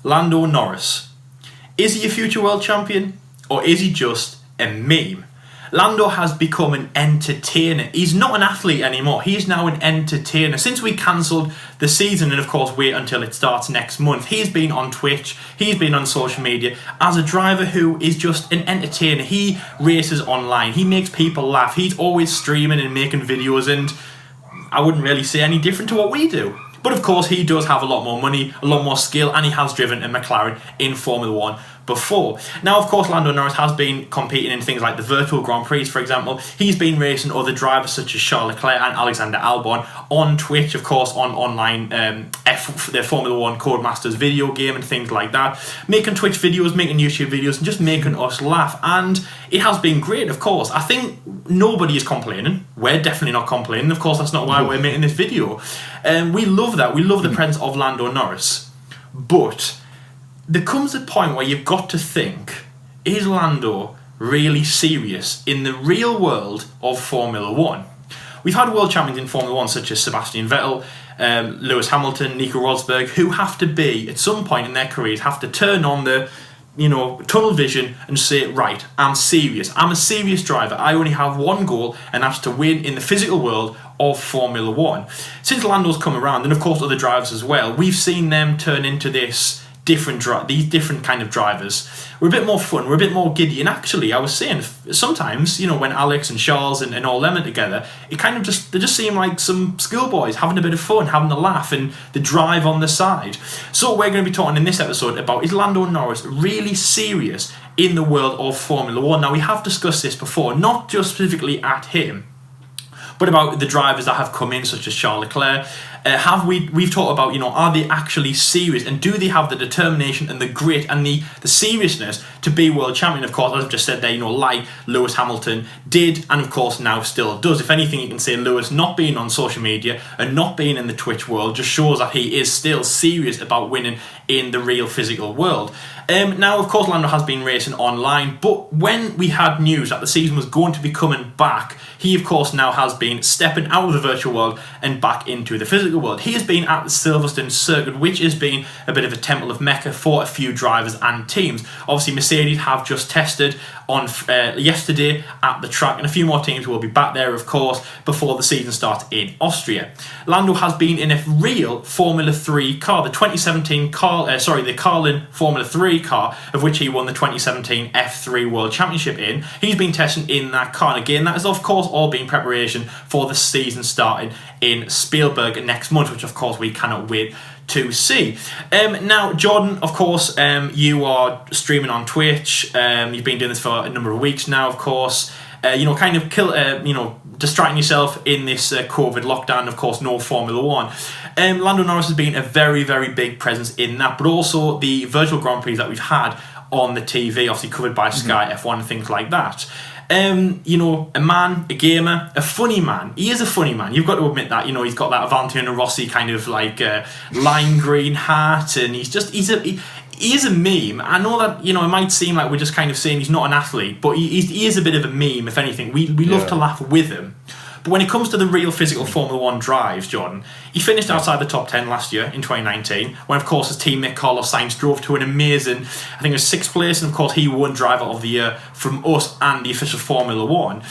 Lando Norris. Is he a future world champion, or is he just a meme? Lando has become an entertainer. He's not an athlete anymore. He's now an entertainer. Since we cancelled the season and, of course, wait until it starts next month, he's been on Twitch, he's been on social media as a driver who is just an entertainer. He races online. He makes people laugh. He's always streaming and making videos, and I wouldn't really say any different to what we do. But, of course, he does have a lot more money, a lot more skill, and he has driven a McLaren in Formula 1 before. Now, of course, Lando Norris has been competing in things like the virtual Grand Prix, for example. He's been racing other drivers such as Charles Leclerc and Alexander Albon on Twitch, of course, on online the Formula 1 Codemasters video game and things like that. Making Twitch videos, making YouTube videos, and just making us laugh. And it has been great, of course. I think nobody is complaining. We're definitely not complaining. Of course, that's not why we're making this video. We love that. We love the presence of Lando Norris. But there comes a point where you've got to think, is Lando really serious in the real world of Formula 1? We've had world champions in Formula 1 such as Sebastian Vettel, Lewis Hamilton, Nico Rosberg, who have to be, at some point in their careers, have to turn on the tunnel vision and say, right, I'm serious. I'm a serious driver. I only have one goal, and that's to win in the physical world of Formula 1. Since Lando's come around, and of course other drivers as well, we've seen them turn into these different kind of drivers. We're a bit more fun, we're a bit more giddy, and actually I was saying sometimes, when Alex and Charles and all them are together, they just seem like some schoolboys having a bit of fun, having a laugh, and the drive on the side. So we're going to be talking in this episode about, is Lando Norris really serious in the world of Formula 1? Now, we have discussed this before, not just specifically at him, but about the drivers that have come in, such as Charles Leclerc. We've talked about, are they actually serious, and do they have the determination and the grit and the seriousness to be world champion? Of course, as I've just said there, like Lewis Hamilton did, and of course now still does. If anything, you can say Lewis not being on social media and not being in the Twitch world just shows that he is still serious about winning in the real physical world. Now, of course, Lando has been racing online, but when we had news that the season was going to be coming back, he, of course, now has been stepping out of the virtual world and back into the physical world. He has been at the Silverstone circuit, which has been a bit of a temple of Mecca for a few drivers and teams. Obviously, Mercedes have just tested on yesterday at the track, and a few more teams will be back there, of course, before the season starts in Austria. Lando has been in a real Formula 3 car, the 2017 the Carlin Formula 3 car, of which he won the 2017 F3 World Championship in. He's been testing in that car, and again, that is, of course, all been preparation for the season starting in Spielberg next month, which, of course, we cannot wait to see. Now, Jordan, of course, you are streaming on Twitch. You've been doing this for a number of weeks now, of course. Distracting yourself in this COVID lockdown. Of course, no Formula 1. Lando Norris has been a very, very big presence in that, but also the virtual Grand Prix that we've had on the TV, obviously covered by Sky F1 and things like that. A man, a gamer, a funny man. He is a funny man. You've got to admit that. He's got that Valentino Rossi kind of like lime green hat, and he is a meme. I know that it might seem like we're just kind of saying he's not an athlete, but he is a bit of a meme. If anything, we love to laugh with him. But when it comes to the real physical Formula 1 drives, Jordan, he finished outside the top 10 last year in 2019, when, of course, his teammate Carlos Sainz drove to an amazing, I think it was 6th place, and, of course, he won Driver of the Year from us and the official Formula 1.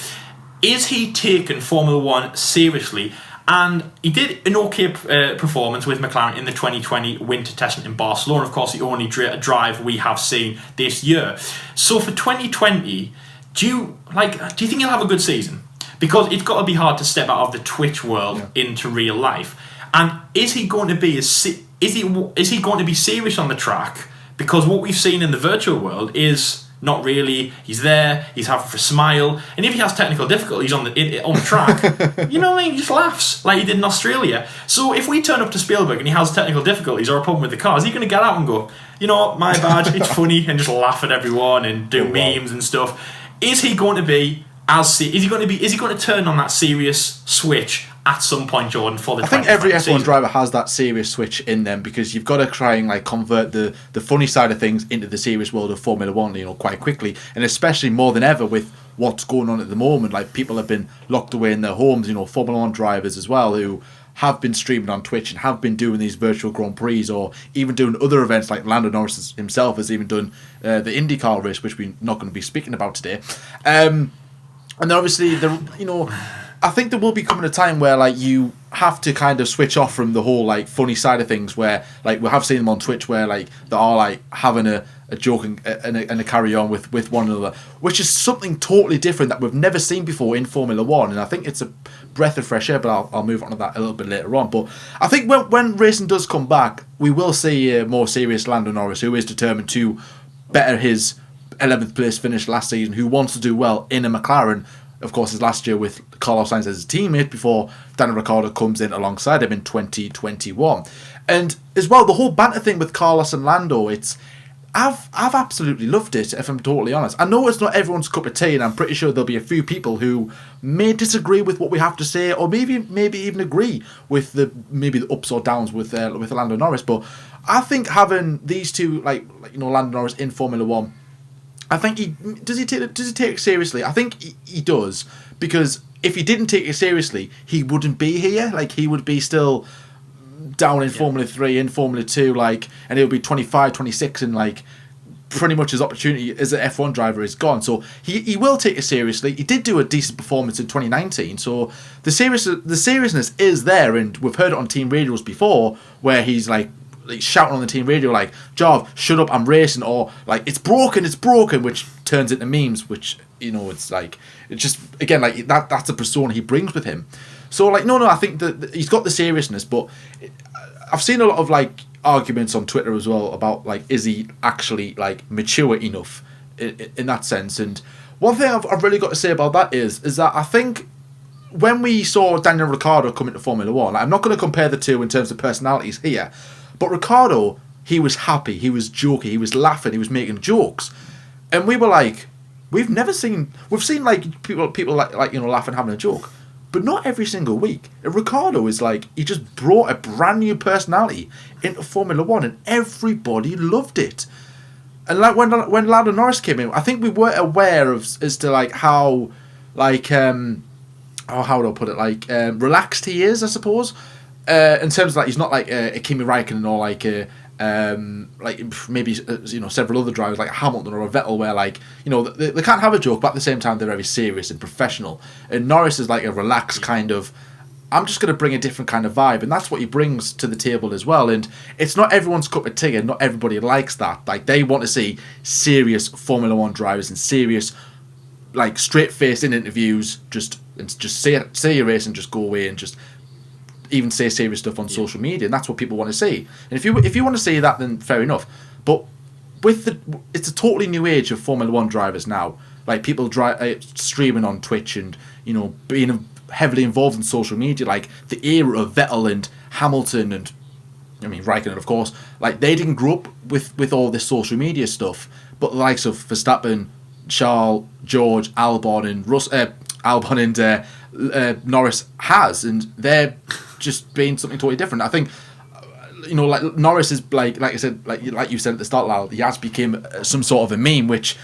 Is he taking Formula 1 seriously? And he did an okay performance with McLaren in the 2020 winter testing in Barcelona, of course, the only drive we have seen this year. So for 2020, do you think he'll have a good season? Because it's got to be hard to step out of the Twitch world into real life. And is he going to be serious on the track? Because what we've seen in the virtual world is not really. He's there, he's having a smile, and if he has technical difficulties on the track, he just laughs like he did in Australia. So if we turn up to Spielberg and he has technical difficulties or a problem with the car, is he going to get out and go, my bad, it's funny, and just laugh at everyone and do memes and stuff? Is he going to be is he going to turn on that serious switch at some point, Jordan, for the 2020 I think every F1 season? driver has that serious switch in them, because you've got to try and convert the funny side of things into the serious world of Formula 1, quite quickly, and especially more than ever with what's going on at the moment. Like, people have been locked away in their homes, Formula 1 drivers as well, who have been streaming on Twitch and have been doing these virtual Grand Prix, or even doing other events, like Lando Norris himself has even done the IndyCar race, which we're not going to be speaking about today. And then obviously, I think there will be coming a time where, like, you have to kind of switch off from the whole, like, funny side of things, where, like, we have seen them on Twitch where, like, they are, like, having a joke and a carry on with one another, which is something totally different that we've never seen before in Formula 1, and I think it's a breath of fresh air, but I'll move on to that a little bit later on. But I think when racing does come back, we will see a more serious Lando Norris, who is determined to better his 11th place finish last season, who wants to do well in a McLaren. Of course, his last year with Carlos Sainz as his teammate before Daniel Ricciardo comes in alongside him in 2021. And as well, the whole banter thing with Carlos and Lando, I've absolutely loved it, if I'm totally honest. I know it's not everyone's cup of tea, and I'm pretty sure there'll be a few people who may disagree with what we have to say, or maybe even agree with the ups or downs with Lando Norris. But I think having these two, Lando Norris in Formula 1, I think does he take it seriously? I think he does, because if he didn't take it seriously, he wouldn't be here. Like, he would be still down in Formula 3, in Formula 2, like, and he'll be 25, 26, and, like, pretty much his opportunity as an F1 driver is gone. So he will take it seriously. He did do a decent performance in 2019, so the seriousness is there, and we've heard it on team radios before, where he's like shouting on the team radio, like, "Jarv, shut up, I'm racing," or like, it's broken," which turns into memes, which, it's like, it's just, again, like, that's a persona he brings with him. So, like, no, I think that he's got the seriousness, but I've seen a lot of, like, arguments on Twitter as well about, like, is he actually, like, mature enough in that sense. And one thing I've really got to say about that is that I think when we saw Daniel Ricciardo come into Formula 1, like, I'm not going to compare the two in terms of personalities here, but Ricciardo, he was happy, he was joking, he was laughing, he was making jokes, and we were like, we've seen like people like laughing, having a joke, but not every single week. And Ricciardo is like, he just brought a brand new personality into Formula 1, and everybody loved it. And like when Lando Norris came in, I think we weren't aware as to, like, how, like, how would I put it, like, relaxed he is, I suppose. In terms of, like, he's not like a Kimi Raikkonen, or like maybe several other drivers like Hamilton or a Vettel, where, like, they can't have a joke, but at the same time they're very serious and professional. And Norris is like a relaxed kind of, I'm just going to bring a different kind of vibe, and that's what he brings to the table as well. And it's not everyone's cup of tea, and not everybody likes that. Like, they want to see serious Formula 1 drivers and serious, like, straight-faced in interviews, just say your race and just go away and just even say serious stuff on social media, and that's what people want to see. And if you want to see that, then fair enough. But it's a totally new age of Formula 1 drivers now. Like, people streaming on Twitch and being heavily involved in social media. Like, the era of Vettel and Hamilton and Raikkonen, of course. Like, they didn't grow up with all this social media stuff, but the likes of Verstappen, Charles, George, Albon and Norris has, and they're just being something totally different. I think, like, Norris is like I said, like you said at the start, Lyle, he has become some sort of a meme, which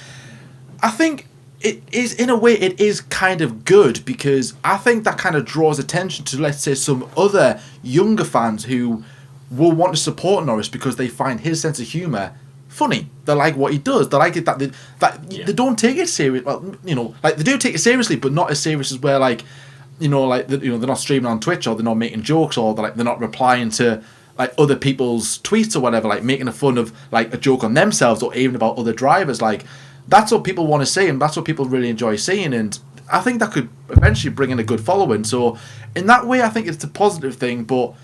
I think it is, in a way, it is kind of good, because I think that kind of draws attention to, let's say, some other younger fans who will want to support Norris because they find his sense of humour funny. They like what he does. They like it that they don't take it serious. Well, like, they do take it seriously, but not as serious as where, like, they're not streaming on Twitch, or they're not making jokes, or they're not replying to, like, other people's tweets or whatever, like making a fun of, like, a joke on themselves or even about other drivers. Like, that's what people want to see, and that's what people really enjoy seeing, and I think that could eventually bring in a good following. So in that way, I think it's a positive thing. But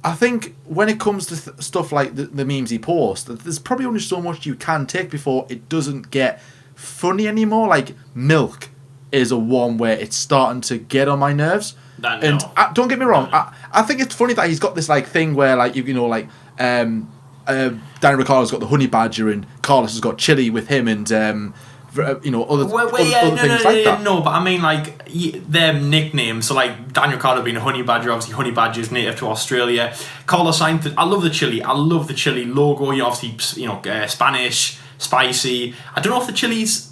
I think when it comes to stuff like the memes he posts, there's probably only so much you can take before it doesn't get funny anymore. Like, Milk is a one where it's starting to get on my nerves. Don't get me wrong, I think it's funny that he's got this, like, thing where, like, Daniel Ricciardo's got the honey badger, and Carlos has got chili with him, and other things like that. No, but I mean, like, their nicknames. So, like, Daniel Ricciardo being a honey badger, obviously honey badger is native to Australia. Carlos Sainz, I love the chili logo. Obviously, Spanish, spicy. I don't know if the chili's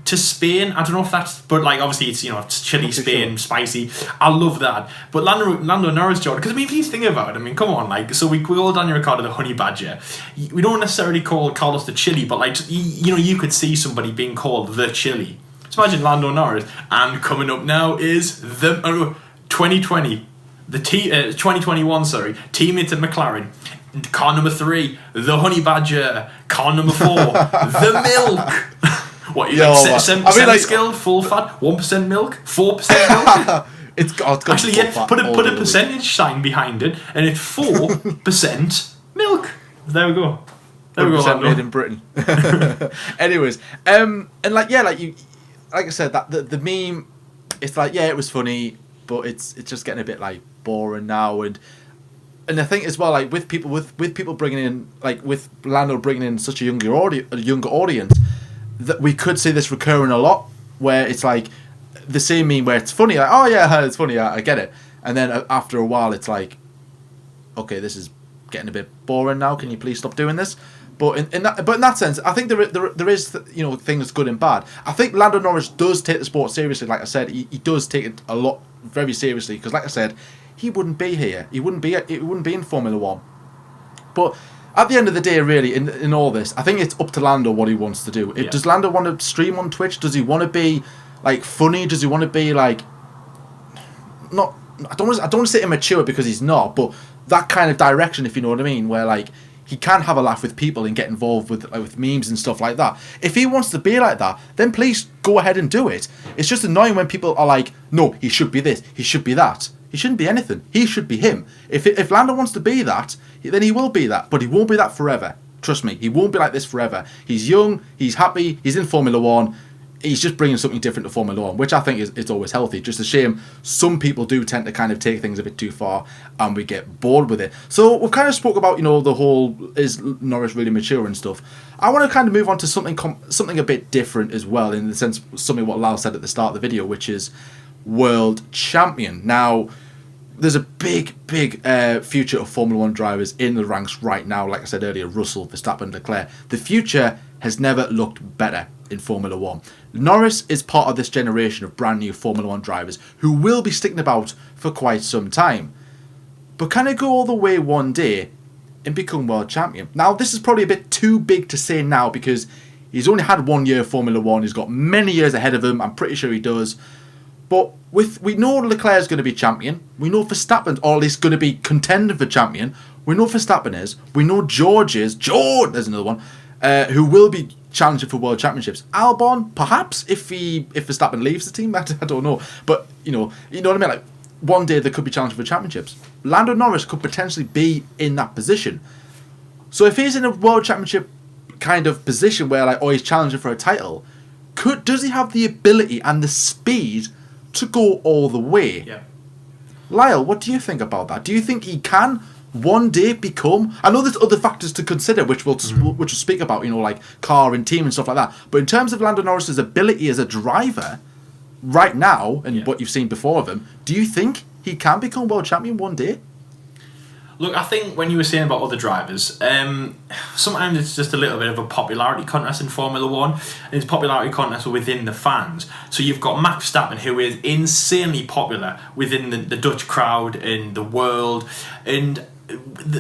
to Spain. I don't know if that's, but like obviously it's it's chili, Spain, spicy. I love that. But Lando Norris, Jordan, because I mean if you think about it, I mean come on, like so we call Daniel Ricciardo the honey badger. We don't necessarily call Carlos the chili, but like you could see somebody being called the chili. So imagine Lando Norris, and coming up now is the 2020, the 2021 teammate at McLaren. Car number 3, the honey badger. Car number 4, the milk. What, you like semi-skilled, full fat, 1% milk, 4% milk? It's got actually, yeah, put a percentage sign behind it, and it's 4% milk. There we go. There we go. 100% made in Britain. Anyways, and like I said, that the meme, it's like it was funny, but it's just getting a bit like boring now, and I think as well, like with people bringing in, like with Lando bringing in such a younger audience, that we could see this recurring a lot, where it's like the same meme where it's funny, like, oh yeah, it's funny, I get it, and then after a while it's like, okay, this is getting a bit boring now. Can you please stop doing this? But in that sense, I think there is things good and bad. I think Lando Norris does take the sport seriously. Like I said, he does take it a lot very seriously, because like I said, he wouldn't be here. He wouldn't be in Formula One. But at the end of the day, really, in all this, I think it's up to Lando what he wants to do. Does Lando want to stream on Twitch? Does he want to be like funny? Does he want to be like not? I don't want to say immature, because he's not, but that kind of direction, if you know what I mean, where like he can have a laugh with people and get involved with memes and stuff like that. If he wants to be like that, then please go ahead and do it. It's just annoying when people are like, no, he should be this, he should be that. He shouldn't be anything. He should be him. If Lando wants to be that, then he will be that. But he won't be that forever. Trust me, he won't be like this forever. He's young, he's happy, he's in Formula One. He's just bringing something different to Formula One, which I think is always healthy. Just a shame some people do tend to kind of take things a bit too far, and we get bored with it. So we've kind of spoke about the whole, is Norris really mature and stuff. I want to kind of move on to something a bit different as well, in the sense something what Lal said at the start of the video, which is world champion. Now, there's a big future of Formula One drivers in the ranks right now. Like I said earlier, Russell, Verstappen, Leclerc. The future has never looked better in Formula One. Norris is part of this generation of brand new Formula One drivers who will be sticking about for quite some time. But can he go all the way one day and become world champion? Now, this is probably a bit too big to say now, because he's only had 1 year of Formula One. He's got many years ahead of him. I'm pretty sure he does. But we know Leclerc's going to be champion. We know Verstappen, or at least going to be contending for champion. We know Verstappen is. We know George is. There's another one. Who will be challenging for world championships. Albon, perhaps, if Verstappen leaves the team. I don't know. But, you know what I mean? Like, one day they could be challenging for championships. Lando Norris could potentially be in that position. So if he's in a world championship kind of position where, like, he's challenging for a title, does he have the ability and the speed to go all the way? Yeah. Lyle, what do you think about that? Do you think he can one day become? I know there's other factors to consider, which we'll speak about, like car and team and stuff like that. But in terms of Lando Norris's ability as a driver right now, and what you've seen before of him, do you think he can become world champion one day? Look, I think when you were saying about other drivers, sometimes it's just a little bit of a popularity contest in Formula One, and it's popularity contest within the fans. So you've got Max Verstappen, who is insanely popular within the Dutch crowd and the world, and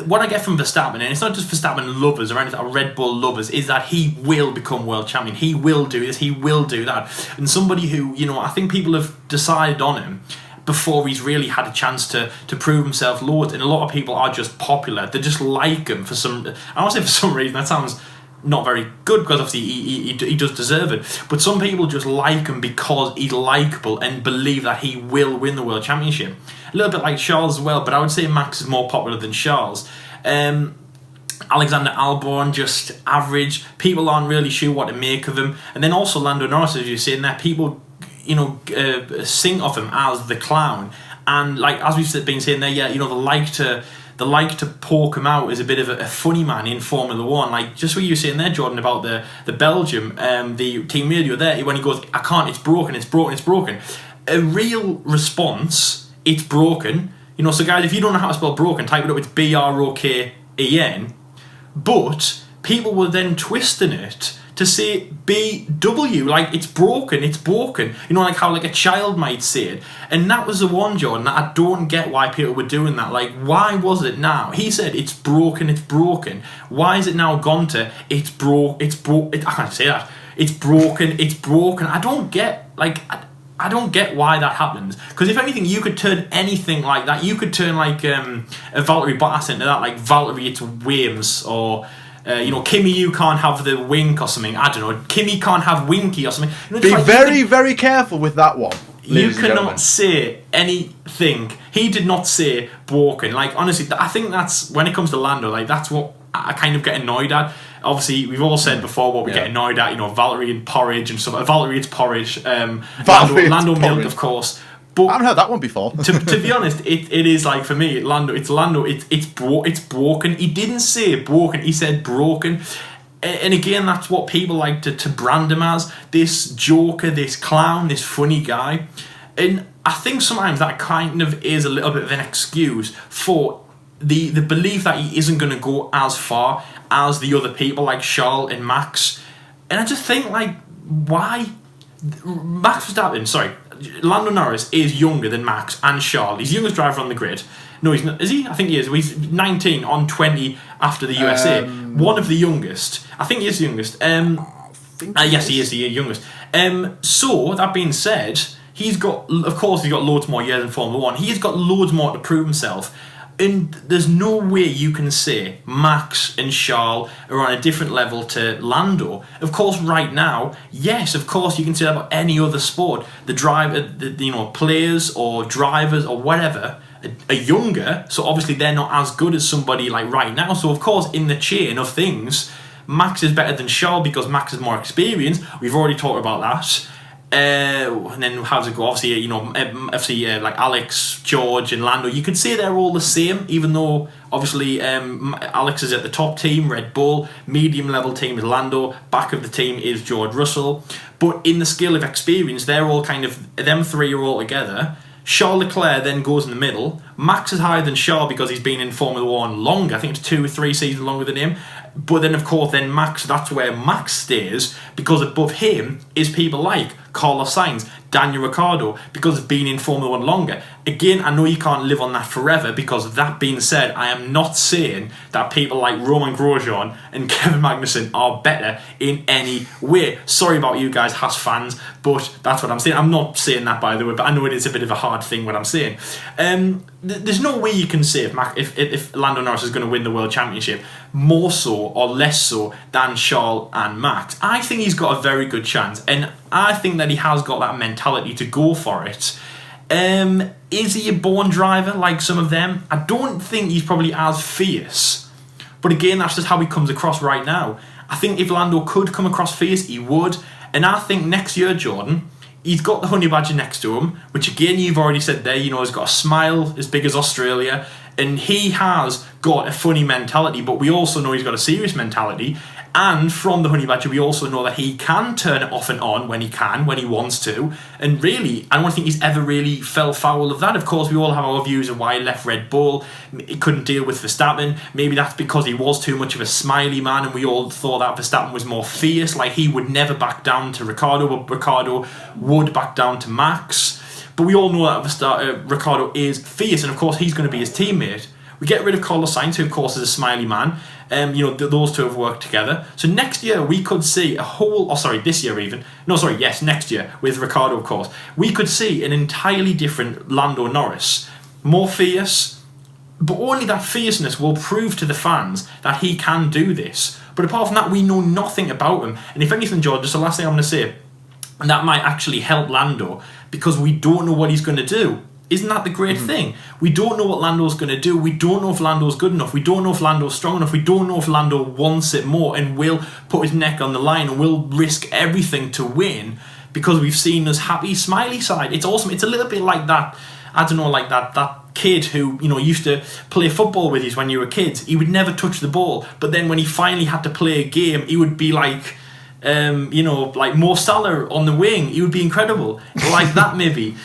what I get from Verstappen, and it's not just Verstappen lovers or anything, or Red Bull lovers, is that he will become world champion. He will do this, he will do that. And somebody who, I think people have decided on him before he's really had a chance to prove himself loads. And a lot of people are just popular. They just like him for some... I won't say for some reason, that sounds not very good, because obviously he does deserve it. But some people just like him because he's likeable and believe that he will win the World Championship. A little bit like Charles as well, but I would say Max is more popular than Charles. Alexander Albon, just average. People aren't really sure what to make of him. And then also Lando Norris, as you're saying there, people... sing of him as the clown, and like as we've been saying there, they like to poke him out as a bit of a funny man in Formula One. Like just what you were saying there, Jordan, about the Belgium, the team radio there, when he goes, I can't, it's broken. A real response, it's broken. So guys, if you don't know how to spell broken, type it up. It's BROKEN. But people were then twisting it to say BW, like it's broken. You know, like how like a child might say it. And that was the one, Jordan, that I don't get why people were doing that. Like, why was it now? He said it's broken. Why is it now gone to I can't say that. It's broken. I don't get, like, I don't get why that happens. Because if anything, you could turn anything like that. You could turn like a Valtteri Bottas into that, like Valtteri it's Williams, or Kimi, you can't have the wink or something. I don't know. Kimi can't have winky or something. You know, Be very careful with that one. You cannot say anything. He did not say broken. Like, honestly, I think that's, when it comes to Lando, like, that's what I kind of get annoyed at. Obviously, we've all said before what we get annoyed at, Valtteri and porridge and stuff. Valtteri, it's porridge. Lando milk, of course. But I haven't heard that one before. to be honest, it is like, for me, Lando. It's broken. He didn't say broken. He said broken. And again, that's what people like to brand him as. This joker, this clown, this funny guy. And I think sometimes that kind of is a little bit of an excuse for the belief that he isn't going to go as far as the other people like Charles and Max. And I just think, like, why? Lando Norris is younger than Max and Charles. He's the youngest driver on the grid. No, he's not. Is he? I think he is. He's 19 on 20 after the USA. One of the youngest. I think he is the youngest. Yes, he is the youngest. So, that being said, he's got loads more years in Formula 1. He's got loads more to prove himself. And there's no way you can say Max and Charles are on a different level to Lando. Of course, right now, yes, of course, you can say that about any other sport. The players or drivers or whatever are younger, so obviously they're not as good as somebody like right now. So of course, in the chain of things, Max is better than Charles because Max is more experienced. We've already talked about that. And then how does it go? Obviously, like Alex, George, and Lando. You could say they're all the same, even though obviously Alex is at the top team, Red Bull. Medium level team is Lando. Back of the team is George Russell. But in the scale of experience, they're all kind of, them three are all together. Charles Leclerc then goes in the middle. Max is higher than Charles because he's been in Formula 1 longer. I think it's 2 or 3 seasons longer than him. But then, of course, Max, that's where Max stays, because above him is people like Carlos Sainz, Daniel Ricciardo, because of being in Formula 1 longer. Again, I know you can't live on that forever, because that being said, I am not saying that people like Roman Grosjean and Kevin Magnussen are better in any way. Sorry about you guys, Haas fans, but that's what I'm saying. I'm not saying that, by the way, but I know it is a bit of a hard thing what I'm saying. There's no way you can say if Lando Norris is going to win the World Championship more so or less so than Charles and Max. I think he's got a very good chance, and I think that he has got that mentality to go for it. Is he a born driver like some of them? I don't think he's probably as fierce, but again, that's just how he comes across right now. I think if Lando could come across fierce, he would, and I think next year, Jordan, he's got the honey badger next to him, which again you've already said there, he's got a smile as big as Australia, and he has got a funny mentality, but we also know he's got a serious mentality. And from the honey badger, we also know that he can turn it off and on when he can, when he wants to. And really, I don't think he's ever really fell foul of that. Of course, we all have our views of why he left Red Bull. He couldn't deal with Verstappen. Maybe that's because he was too much of a smiley man, and we all thought that Verstappen was more fierce. Like, he would never back down to Ricciardo, but Ricciardo would back down to Max. But we all know that Ricciardo is fierce, and of course, he's going to be his teammate. We get rid of Carlos Sainz, who of course is a smiley man. Those two have worked together. So next year we could see next year with Ricciardo, of course, we could see an entirely different Lando Norris, more fierce, but only that fierceness will prove to the fans that he can do this. But apart from that, we know nothing about him. And if anything, George, just the last thing I'm going to say, and that might actually help Lando, because we don't know what he's going to do. Isn't that the great thing? We don't know what Lando's going to do. We don't know if Lando's good enough. We don't know if Lando's strong enough. We don't know if Lando wants it more and will put his neck on the line and will risk everything to win, because we've seen his happy, smiley side. It's awesome. It's a little bit like that, like that kid who, used to play football with you when you were kids. He would never touch the ball, but then when he finally had to play a game, he would be like, like Mo Salah on the wing. He would be incredible. Like that, maybe.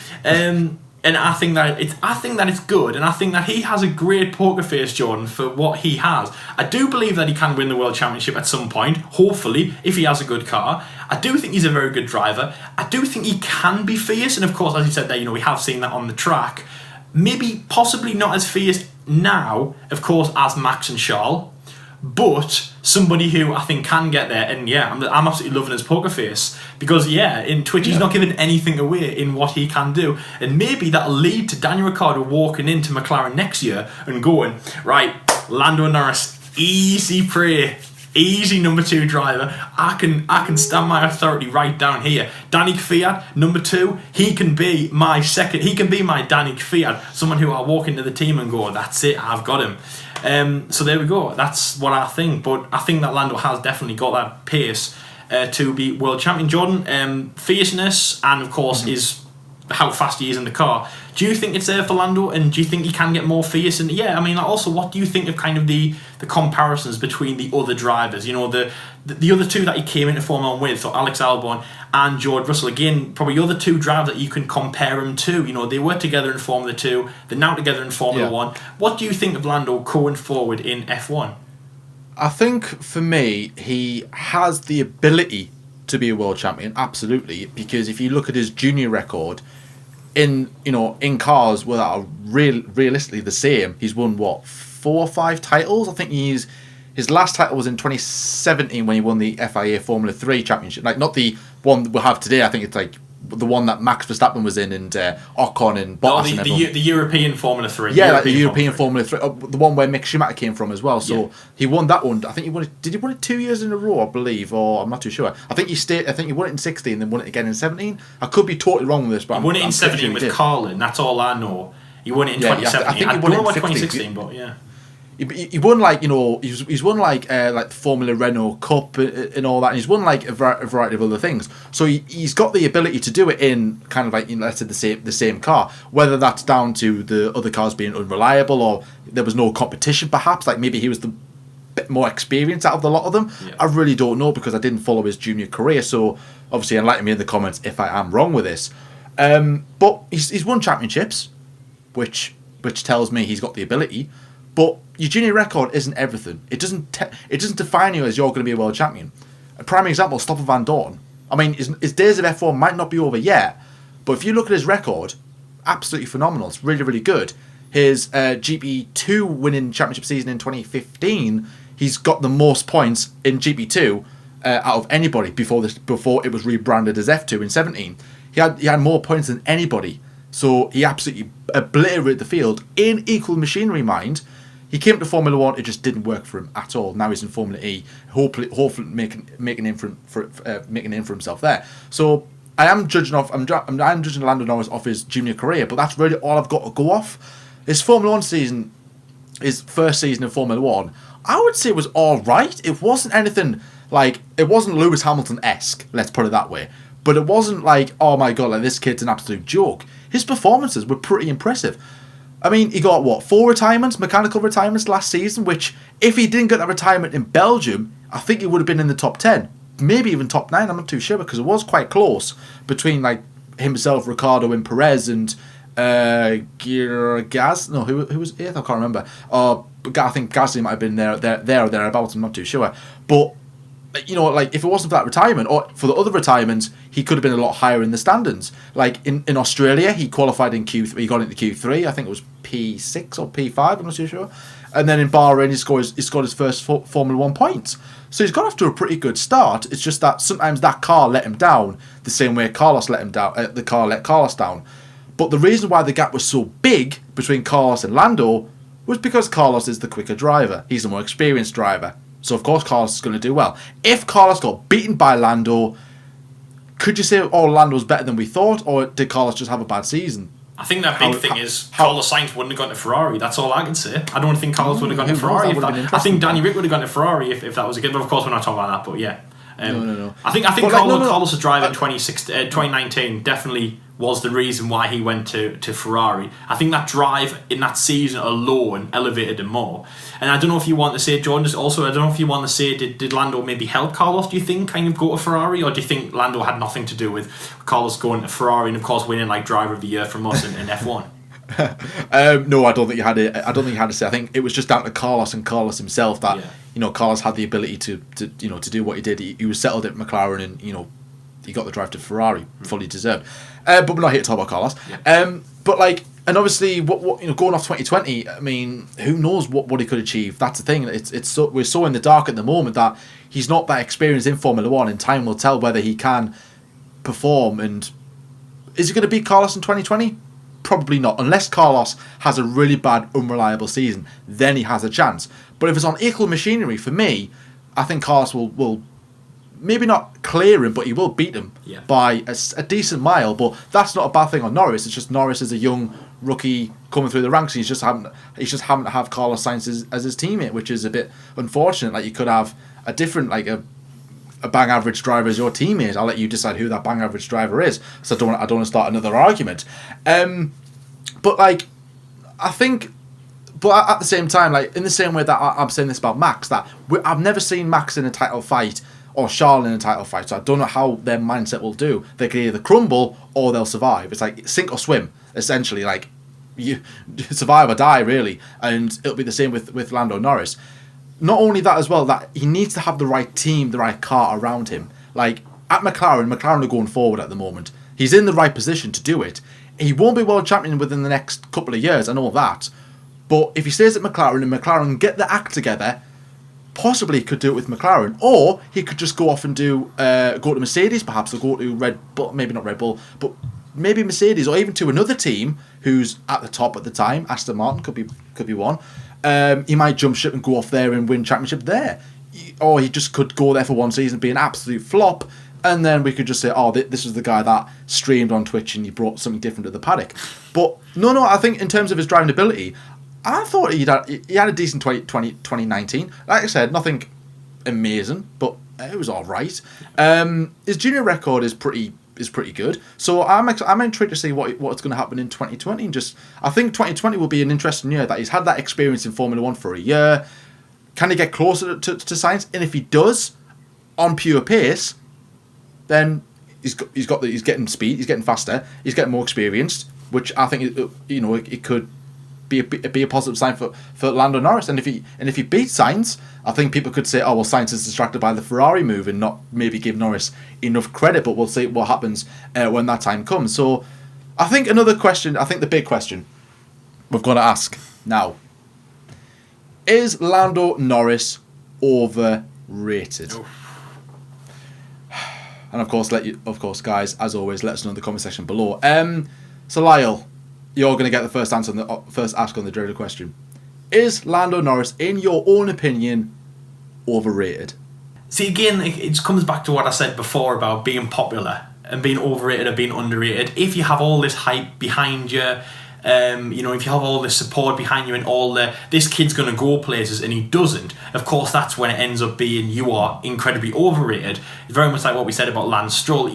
And I think that it's good, and I think that he has a great poker face, Jordan, for what he has. I do believe that he can win the World Championship at some point, hopefully, if he has a good car. I do think he's a very good driver. I do think he can be fierce, and of course, as you said there, we have seen that on the track. Maybe possibly not as fierce now, of course, as Max and Charles, but somebody who I think can get there. And yeah, I'm absolutely loving his poker face, because in Twitch he's not giving anything away in what he can do, and maybe that'll lead to Daniel Ricciardo walking into McLaren next year and going, right, Lando Norris, easy prey, easy number 2 driver. I can stand my authority right down here. Danny Kvyat, number 2, he can be my second. He can be my Danny Kvyat, someone who I'll walk into the team and go, that's it, I've got him. So there we go. That's what I think. But I think that Lando has definitely got that pace to be world champion. Jordan, fierceness, and of course is how fast he is in the car. Do you think it's there for Lando, and do you think he can get more fierce? And also, what do you think of kind of the comparisons between the other drivers? The other two that he came into Formula 1 with, so Alex Albon and George Russell. Again, probably the other two drivers that you can compare him to. They were together in Formula 2, they're now together in Formula 1. What do you think of Lando going forward in F1? I think for me, he has the ability to be a world champion, absolutely, because if you look at his junior record in cars that are realistically the same, he's won 4 or 5 titles. I think his last title was in 2017 when he won the FIA Formula 3 championship, like not the one we have today. I think it's like the one that Max Verstappen was in, and Ocon and Bottas. The European Formula 3. Yeah, the European Formula 3. The one where Mick Schumacher came from as well. So he won that one. I think he won it. Did he win it 2 years in a row, I believe? Or I'm not too sure. I think he won it in 16, then won it again in 17. I could be totally wrong with this, but he won it in 17 with Carlin. That's all I know. He won it in 2017. I think he won it in 2016, but yeah. He won he's won the Formula Renault Cup and all that, and he's won a variety of other things. So he's got the ability to do it in kind of let's say the same car. Whether that's down to the other cars being unreliable, or there was no competition, perhaps maybe he was the bit more experienced out of the lot of them. Yeah. I really don't know, because I didn't follow his junior career. So obviously enlighten me in the comments if I am wrong with this. But he's won championships, which tells me he's got the ability. But your junior record isn't everything. It doesn't define you as you're going to be a world champion. A prime example, Stoffel Van Dorn. I mean, his days of F1 might not be over yet, but if you look at his record, absolutely phenomenal. It's really, really good. His GP2 winning championship season in 2015, he's got the most points in GP2 out of anybody before it was rebranded as F2 in 17. He had more points than anybody. So he absolutely obliterated the field in equal machinery, mind. He came to Formula 1, it just didn't work for him at all. Now he's in Formula E, hopefully making a name for himself there. So I am judging I'm judging Lando Norris off his junior career, but that's really all I've got to go off. His Formula 1 season, his first season in Formula 1, I would say it was all right. It wasn't anything it wasn't Lewis Hamilton-esque, let's put it that way. But it wasn't oh my god, this kid's an absolute joke. His performances were pretty impressive. I mean, he got, mechanical retirements last season, which, if he didn't get that retirement in Belgium, I think he would have been in the top 10. Maybe even top 9, I'm not too sure, because it was quite close between, himself, Ricciardo, and Perez, and Gaz. No, who was 8th? I can't remember. I think Gasly might have been there or thereabouts, I'm not too sure. But, if it wasn't for that retirement, or for the other retirements, he could have been a lot higher in the standings. In Australia, he qualified in Q3, he got into Q3, I think it was P6 or P5, I'm not too sure. And then in Bahrain, he scored his first Formula 1 points. So he's got off to a pretty good start. It's just that sometimes that car let him down, the same way Carlos let him down. The car let Carlos down. But the reason why the gap was so big between Carlos and Lando was because Carlos is the quicker driver. He's the more experienced driver. So, of course, Carlos is going to do well. If Carlos got beaten by Lando, could you say, Lando's better than we thought, or did Carlos just have a bad season? I think that big thing is Carlos Sainz wouldn't have gone to Ferrari. That's all I can say. I don't think Carlos would have gone to Ferrari. I think Danny Rick would have gone to Ferrari if that was a good. But of course, we're not talking about that. But yeah, no. I think Carlos' drive in 2019 definitely was the reason why he went to Ferrari. I think that drive in that season alone elevated him more. And I don't know if you want to say, Jordan, just also, I don't know if you want to say, did Lando maybe help Carlos, do you think, kind of go to Ferrari? Or do you think Lando had nothing to do with Carlos going to Ferrari and, of course, winning like Driver of the Year from us in F1? No, I don't think you had it. I don't think you had to say. I think it was just down to Carlos and Carlos himself that Carlos had the ability to do what he did. He was settled at McLaren, and he got the drive to Ferrari, fully deserved. But we're not here to talk about Carlos. Yeah. But like, and obviously, what going off 2020, I mean, who knows what he could achieve? That's the thing. We're so in the dark at the moment that he's not that experienced in Formula One, and time will tell whether he can perform. And is he going to beat Carlos in 2020? Probably not, unless Carlos has a really bad, unreliable season. Then he has a chance. But if it's on equal machinery, for me, I think Carlos will maybe not clear him, but he will beat him by a decent mile. But that's not a bad thing on Norris. It's just Norris is a young rookie coming through the ranks. And he's just having to have Carlos Sainz as his teammate, which is a bit unfortunate. Like, you could have a different, like a bang average driver as your teammate. I'll let you decide who that bang average driver is. So I don't want to start another argument. But like, I think. But at the same time, like, in the same way that I'm saying this about Max, that I've never seen Max in a title fight or Charles in a title fight, so I don't know how their mindset will do. They can either crumble or they'll survive. It's like sink or swim, essentially. Like, you survive or die, really. And it'll be the same with Lando Norris. Not only that as well, that he needs to have the right team, the right car around him. Like, at McLaren are going forward at the moment. He's in the right position to do it. He won't be world champion within the next couple of years, I know that. But if he stays at McLaren and McLaren get the act together, possibly he could do it with McLaren. Or he could just go off and go to Mercedes perhaps, or go to Red Bull, maybe not Red Bull, but maybe Mercedes, or even to another team who's at the top at the time. Aston Martin could be one. He might jump ship and go off there and win championship there. Or he just could go there for one season, be an absolute flop, and then we could just say, oh, this is the guy that streamed on Twitch and he brought something different to the paddock. But no, I think in terms of his driving ability, I thought he had a decent 2019. Like I said, nothing amazing, but it was all right. His junior record is pretty good. So I'm intrigued to see what's going to happen in 2020. And I think 2020 will be an interesting year. That he's had that experience in Formula One for a year. Can he get closer to Sainz? And if he does, on pure pace, then he's getting speed, he's getting faster, he's getting more experienced, which I think it could be a positive sign for Lando Norris. And if he beats Sainz, I think people could say, oh well, Sainz is distracted by the Ferrari move and not maybe give Norris enough credit. But we'll see what happens when that time comes. So I think the big question we've got to ask now: is Lando Norris overrated? Oh. And of course, guys, as always, let us know in the comment section below. So Lyle, you're going to get the first ask on the dreaded question. Is Lando Norris, in your own opinion, overrated? See, again, it comes back to what I said before about being popular and being overrated or being underrated. If you have all this hype behind you, if you have all this support behind you and this kid's going to go places and he doesn't, of course that's when it ends up being you are incredibly overrated. It's very much like what we said about Lance Stroll.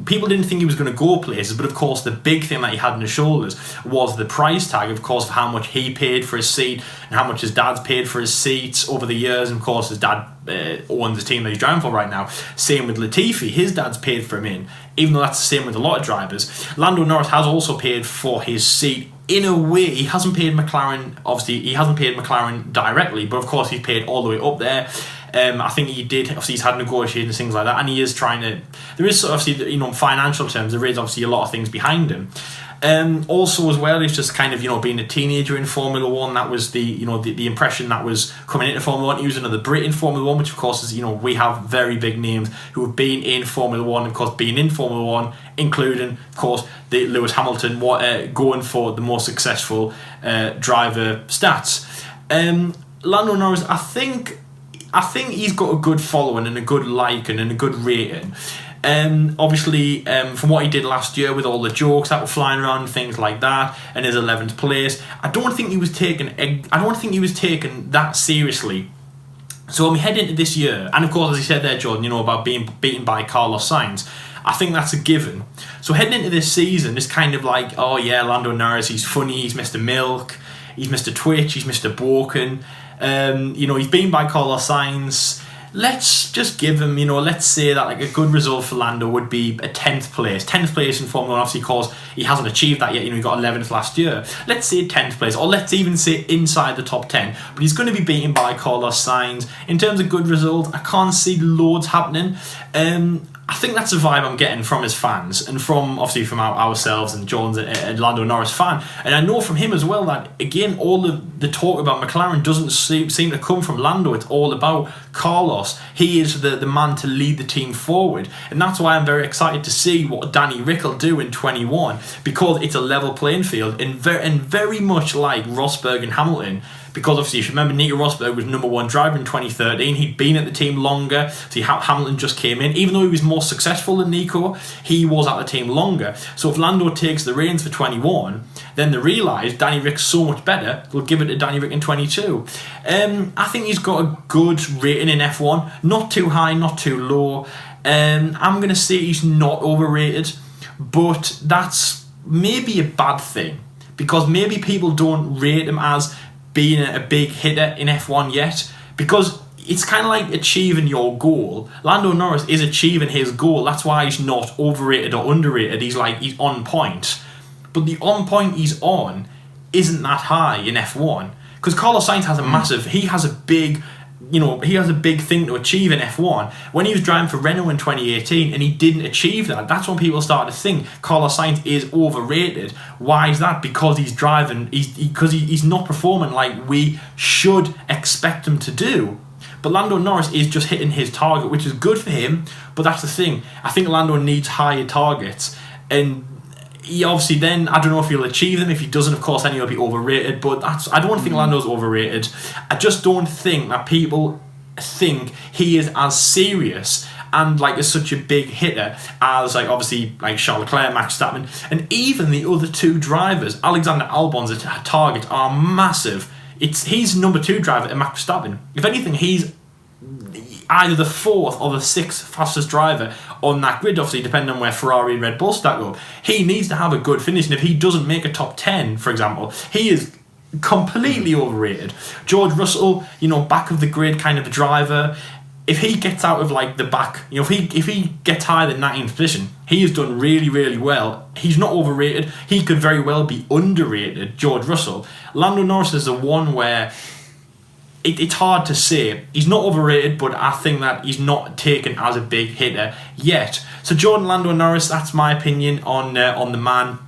People didn't think he was going to go places, but of course the big thing that he had on his shoulders was the price tag, of course, for how much he paid for his seat and how much his dad's paid for his seats over the years. And of course his dad owns the team that he's driving for right now. Same with Latifi, his dad's paid for him in, even though that's the same with a lot of drivers. Lando Norris has also paid for his seat. In a way, he hasn't paid McLaren, obviously, he hasn't paid McLaren directly, but of course he's paid all the way up there. I think he did, obviously he's had negotiations, things like that, and he is trying to, there is obviously, in financial terms, there is obviously a lot of things behind him. Also as well, he's just kind of, being a teenager in Formula One. That was the impression that was coming into Formula One. He was another Brit in Formula One, which of course is, we have very big names who have been in Formula One, of course being in Formula One, including, of course, the Lewis Hamilton going for the most successful driver stats. Lando Norris, I think he's got a good following and a good liking and a good rating. Obviously, from what he did last year with all the jokes that were flying around and things like that, and his 11th place, I don't think he was taken that seriously. So when we head into this year, and of course, as he said there, Jordan, about being beaten by Carlos Sainz, I think that's a given. So heading into this season, it's kind of like, oh yeah, Lando Norris, he's funny, he's Mr. Milk, he's Mr. Twitch, he's Mr. Broken. He's beaten by Carlos Sainz. Let's just give him, let's say that like a good result for Lando would be a 10th place. 10th place in Formula 1, obviously, because he hasn't achieved that yet. He got 11th last year. Let's say 10th place, or let's even say inside the top 10. But he's going to be beaten by Carlos Sainz. In terms of good result, I can't see loads happening. I think that's the vibe I'm getting from his fans, and from ourselves and Jones and Lando Norris fan. And I know from him as well that, again, all the talk about McLaren doesn't seem to come from Lando. It's all about Carlos. He is the man to lead the team forward. And that's why I'm very excited to see what Danny Rick will do in 21, because it's a level playing field, and very much like Rosberg and Hamilton. Because obviously, if you remember, Nico Rosberg was number 1 driver in 2013. He'd been at the team longer. See, Hamilton just came in. Even though he was more successful than Nico, he was at the team longer. So if Lando takes the reins for 21, then they realise Danny Rick's so much better, they'll give it to Danny Rick in 22. I think he's got a good rating in F1. Not too high, not too low. I'm going to say he's not overrated, but that's maybe a bad thing, because maybe people don't rate him as being a big hitter in F1 yet, because it's kind of like achieving your goal. Lando Norris is achieving his goal. That's why he's not overrated or underrated. He's on point. But the on point he's on isn't that high in F1, because Carlos Sainz has he has a big thing to achieve in F1. When he was driving for Renault in 2018 and he didn't achieve that, that's when people started to think Carlos Sainz is overrated. Why is that? Because he's driving, he's not performing like we should expect him to do. But Lando Norris is just hitting his target, which is good for him, but that's the thing. I think Lando needs higher targets, and he obviously then, I don't know if he'll achieve them. If he doesn't, of course, then he'll be overrated. But I don't think Lando's overrated. I just don't think that people think he is as serious and is such a big hitter as obviously Charles Leclerc, Max Verstappen, and even the other 2 drivers. Alexander Albon's targets are massive. He's number 2 driver to Max Verstappen. If anything, he's either the 4th or the 6th fastest driver on that grid, obviously depending on where Ferrari and Red Bull stack up. He needs to have a good finish, and if he doesn't make a top 10, for example, he is completely overrated. George Russell, back of the grid kind of a driver. If he gets out of the back, if he gets higher than 19th position, he has done really, really well. He's not overrated. He could very well be underrated, George Russell. Lando Norris is the one where it's hard to say. He's not overrated, but I think that he's not taken as a big hitter yet. So Jordan Lando Norris, that's my opinion on the man.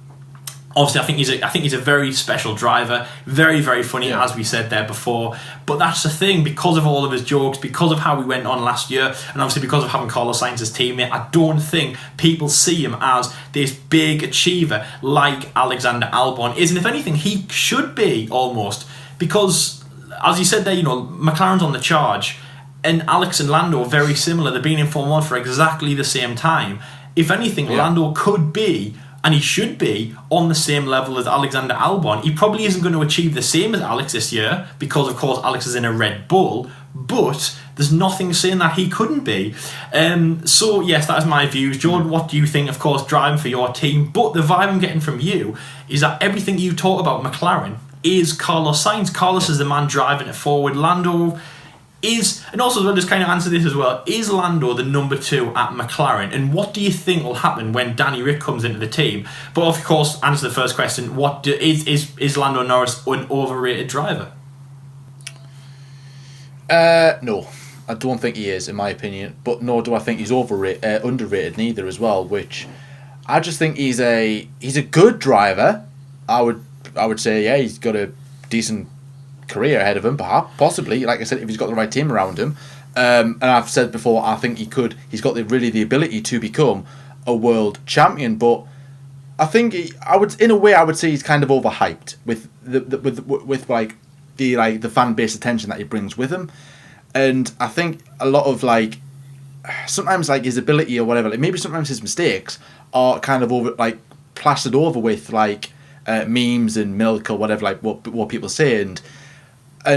Obviously, I think he's a very special driver, very, very funny, as we said there before. But that's the thing, because of all of his jokes, because of how he went on last year, and obviously because of having Carlos Sainz as teammate, I don't think people see him as this big achiever like Alexander Albon is. And if anything, he should be almost, because as you said there, McLaren's on the charge, and Alex and Lando are very similar. They've been in Formula 1 for exactly the same time. If anything, Lando could be, and he should be, on the same level as Alexander Albon. He probably isn't going to achieve the same as Alex this year, because of course Alex is in a Red Bull, but there's nothing saying that he couldn't be. So yes, that is my views. Jordan, what do you think? Of course, driving for your team, but the vibe I'm getting from you is that everything you talk about McLaren is Carlos Sainz. Carlos is the man driving it forward. Lando is, and also as well, just kind of answer this as well, is Lando the number 2 at McLaren? And what do you think will happen when Danny Rick comes into the team? But of course, answer the first question, is Lando Norris an overrated driver? No, I don't think he is, in my opinion. But nor do I think he's underrated neither as well, which I just think he's a good driver. I would say, yeah, he's got a decent career ahead of him, perhaps, possibly. Like I said, if he's got the right team around him, and I've said before, I think he's got the ability to become a world champion. But I think I would say he's kind of overhyped with the fan base attention that he brings with him, and I think a lot of sometimes his ability or whatever, maybe sometimes his mistakes are kind of plastered over with memes and milk or whatever, what people say, and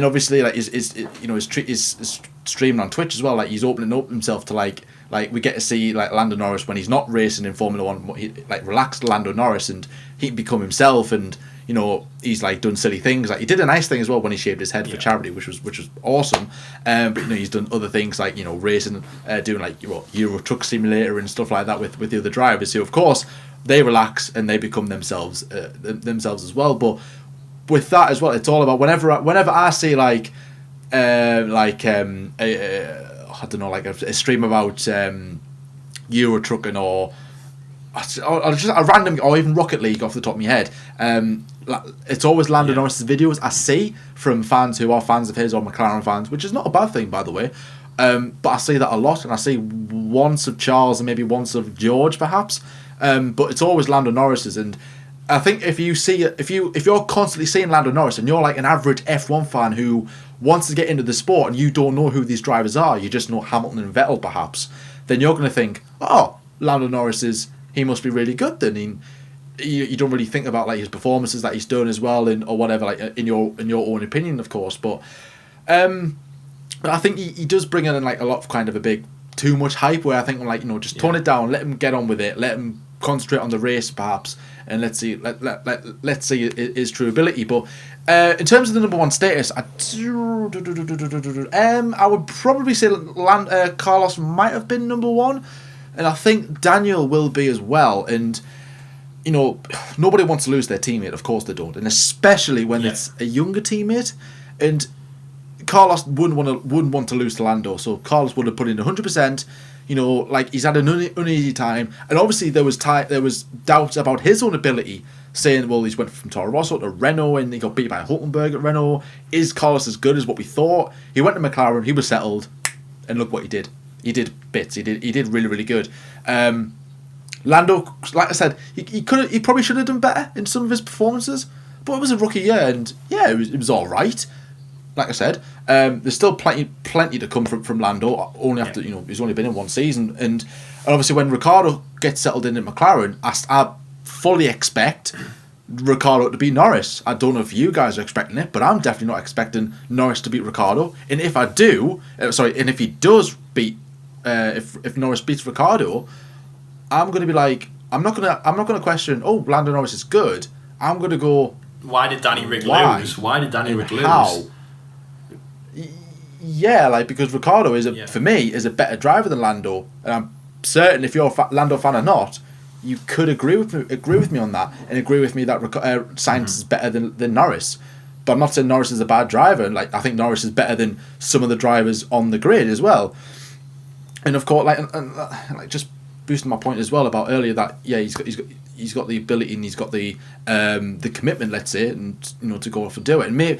obviously his streaming on Twitch as well. Like he's opening up himself to like we get to see like Lando Norris when he's not racing in Formula One, like relaxed Lando Norris, and he can become himself. And you know, he's like done silly things. Like he did a nice thing as well when he shaved his head for charity, which was awesome. But you know, he's done other things like, you know, racing, doing like Euro Truck Simulator and stuff like that with the other drivers, who of course they relax and they become themselves as well. But with that as well, it's all about whenever I see like I don't know, like a stream about Euro trucking or just a random, or even Rocket League off the top of my head, it's always Lando Norris's videos I see from fans who are fans of his or McLaren fans, which is not a bad thing, by the way. But I see that a lot, and I see once of Charles and maybe once of George, perhaps. But it's always Lando Norris's, and I think if you're constantly seeing Lando Norris and you're like an average F1 fan who wants to get into the sport and you don't know who these drivers are, you just know Hamilton and Vettel perhaps, then you're going to think, oh, Lando Norris he must be really good then. You don't really think about like his performances that he's done as well, or whatever, like in your own opinion, of course. But I think he does bring in like a lot of kind of a big too much hype, where I think, like, you know, just tone it down, let him get on with it, let him concentrate on the race perhaps, and let's see his true ability. But in terms of the number one status, I would probably say Carlos might have been number one, and I think Daniel will be as well. And you know, nobody wants to lose their teammate, of course they don't, and especially when it's a younger teammate. And Carlos wouldn't want to lose to Lando, so Carlos would have put in 100%. You know, like, he's had an uneasy time, and obviously there was doubts about his own ability, saying, well, he's went from Toro Rosso to Renault and he got beat by Hulkenberg at Renault. Is Carlos as good as what we thought? He went to McLaren, he was settled, and look what he did. He did bits. He did really, really good. Lando, like I said, he probably should have done better in some of his performances, but it was a rookie year, and yeah, it was all right. Like I said, there's still plenty to come from Lando. Only after, you know, he's only been in one season, and obviously when Ricciardo gets settled in at McLaren, I fully expect Ricciardo to beat Norris. I don't know if you guys are expecting it, but I'm definitely not expecting Norris to beat Ricciardo. And if I do, and if he does beat, if Norris beats Ricciardo, I'm going to be like, I'm not going to question, oh, Lando Norris is good. I'm going to go, why did Danny Rick lose? Why did Danny Rick lose? How? Yeah, like, because Ricciardo for me is a better driver than Lando, and I'm certain if you're a Lando fan or not, you could agree with me on that, and agree with me that Sainz is better than Norris. But I'm not saying Norris is a bad driver. Like, I think Norris is better than some of the drivers on the grid as well. And of course, like just boosting my point as well about earlier, that he's got the ability and he's got the commitment, let's say, and you know, to go off and do it. And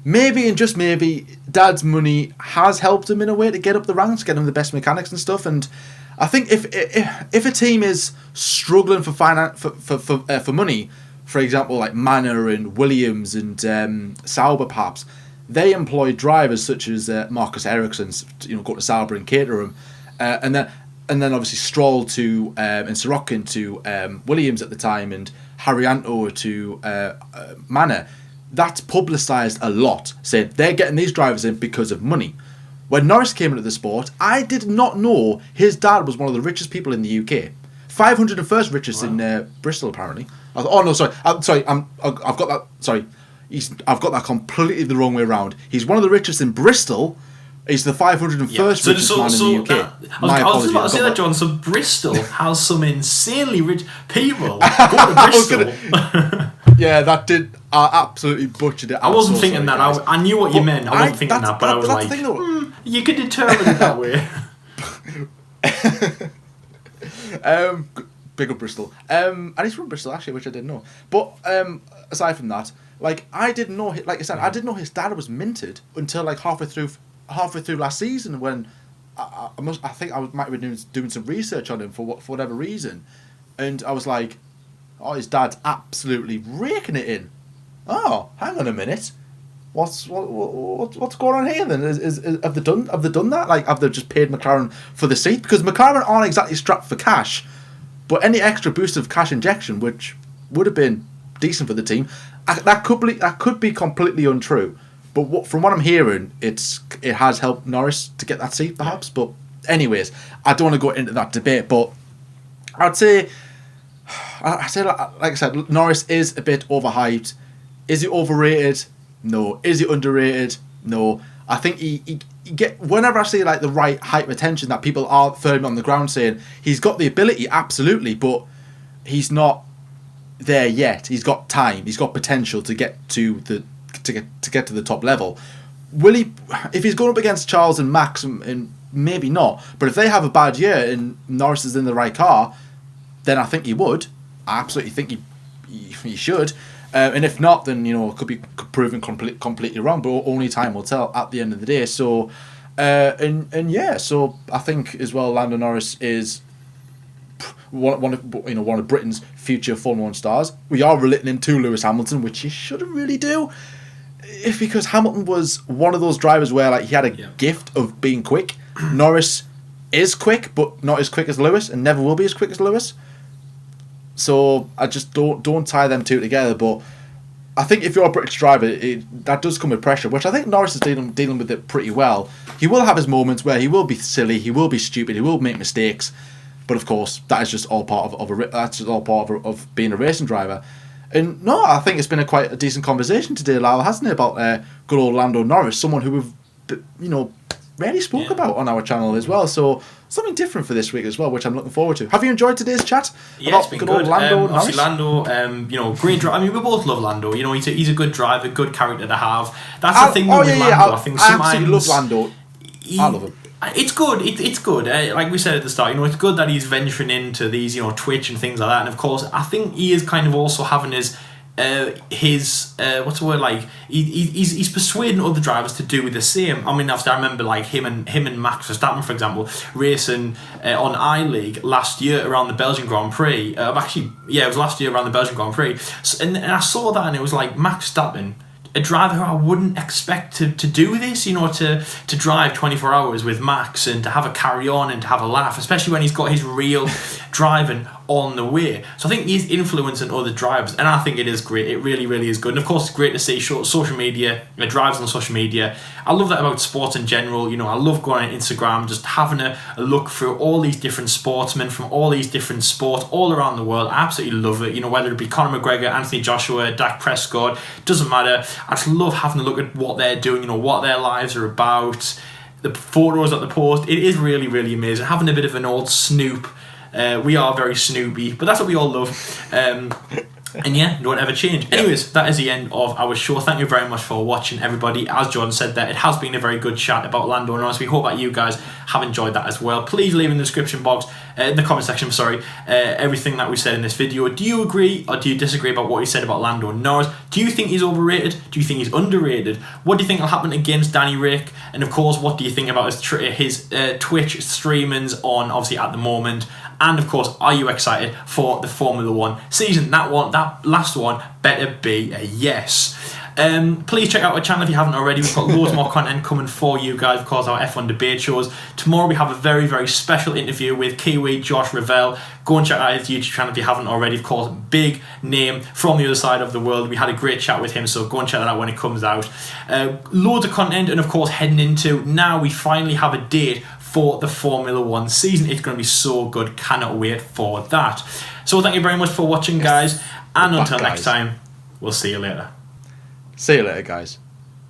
maybe and just maybe Dad's money has helped him in a way to get up the ranks, get him the best mechanics and stuff. And I think if a team is struggling for money, for example, like Manor and Williams and Sauber perhaps, they employ drivers such as Marcus Ericsson, you know, go to Sauber and cater him, and then obviously Stroll to and Sorokin to Williams at the time, and Haryanto to Manor. That's publicised a lot, saying they're getting these drivers in because of money. When Norris came into the sport, I did not know his dad was one of the richest people in the UK. 501st richest in Bristol, apparently. I've got that. Sorry, I've got that completely the wrong way around. He's one of the richest in Bristol. He's the 501st richest man in the UK. I was about to say that, John. So Bristol has some insanely rich people. Go to Bristol. Yeah, that did. I absolutely butchered it. I wasn't thinking that. I knew what you meant. I wasn't thinking that, but I was like, you could determine it that way. Big up Bristol. And he's from Bristol, actually, which I didn't know. But aside from that, like, I didn't know. Like I said, I didn't know his dad was minted until like halfway through last season, when I think I might have been doing some research on him for whatever reason, and I was like, oh, his dad's absolutely raking it in. Oh, hang on a minute. What's going on here then? Have they done that? Like, have they just paid McLaren for the seat? Because McLaren aren't exactly strapped for cash, but any extra boost of cash injection, which would have been decent for the team, that could be completely untrue. But from what I'm hearing, it has helped Norris to get that seat, perhaps. But anyways, I don't want to go into that debate. But I'd say, like I said, Norris is a bit overhyped. Is he overrated? No. Is he underrated? No. I think he whenever I see like the right hype attention that people are throwing on the ground saying he's got the ability, absolutely, but he's not there yet. He's got time. He's got potential to get to the top level. Will he? If he's going up against Charles and Max, and maybe not. But if they have a bad year and Norris is in the right car, then I think he would. I absolutely think he should. And if not, then it could be proven completely wrong. But only time will tell at the end of the day. So, so I think as well, Lando Norris is one of Britain's future Formula 1 stars. We are relating him to Lewis Hamilton, which you shouldn't really do, because Hamilton was one of those drivers where like he had a gift of being quick. Norris is quick, but not as quick as Lewis, and never will be as quick as Lewis. So I just don't tie them two together. But I think if you're a British driver, that does come with pressure, which I think Norris is dealing with it pretty well. He will have his moments where he will be silly, he will be stupid, he will make mistakes, but of course that is just all part of being a racing driver. And no, I think it's been quite a decent conversation today, Lyle, hasn't it, about good old Lando Norris, someone who we've rarely spoke about on our channel as well. So something different for this week as well, which I'm looking forward to. Have you enjoyed today's chat? Yeah, it's been good. Old Lando Norris? Lando, great driver. I mean, we both love Lando. He's a good driver, good character to have. That's the thing with Lando. I think sometimes I absolutely love Lando. I love him. It's good. It's good. Like we said at the start, it's good that he's venturing into these, Twitch and things like that. And of course, I think he is kind of also having his what's the word, like he's persuading other drivers to do the same. I mean, obviously I remember like him and Max Verstappen, for example, racing on I-League last year around the Belgian Grand Prix. It was last year around the Belgian Grand Prix, and I saw that, and it was like Max Verstappen, a driver who I wouldn't expect to do this, to drive 24 hours with Max and to have a carry on and to have a laugh, especially when he's got his real driving on the way. So I think he's influencing other drivers, and I think it is great. It really, really is good. And of course, it's great to see social media, drivers on social media. I love that about sports in general. I love going on Instagram, just having a look through all these different sportsmen from all these different sports all around the world. I absolutely love it. Whether it be Conor McGregor, Anthony Joshua, Dak Prescott, doesn't matter. I just love having a look at what they're doing, what their lives are about, the photos that they post. It is really, really amazing. Having a bit of an old snoop. We are very snoopy, but that's what we all love. And yeah, don't ever change. Anyways, that is the end of our show. Thank you very much for watching, everybody. As Jordan said there, it has been a very good chat about Lando Norris. We hope that you guys have enjoyed that as well. Please leave in the description box, in the comment section, everything that we said in this video. Do you agree or do you disagree about what he said about Lando Norris? Do you think he's overrated? Do you think he's underrated? What do you think will happen against Danny Rick? And of course, what do you think about his Twitch streamings on, obviously, at the moment? And of course, are you excited for the Formula 1 season? That last one better be a yes. Please check out our channel if you haven't already. We've got loads more content coming for you guys, of course, our F1 debate shows. Tomorrow we have a very, very special interview with Kiwi Josh Revell. Go and check out his YouTube channel if you haven't already. Of course, big name from the other side of the world. We had a great chat with him, so go and check that out when it comes out. Loads of content, and of course, heading into now, we finally have a date for the Formula 1 season. It's going to be so good. Cannot wait for that. So thank you very much for watching, guys. And until next time, we'll see you later. See you later, guys.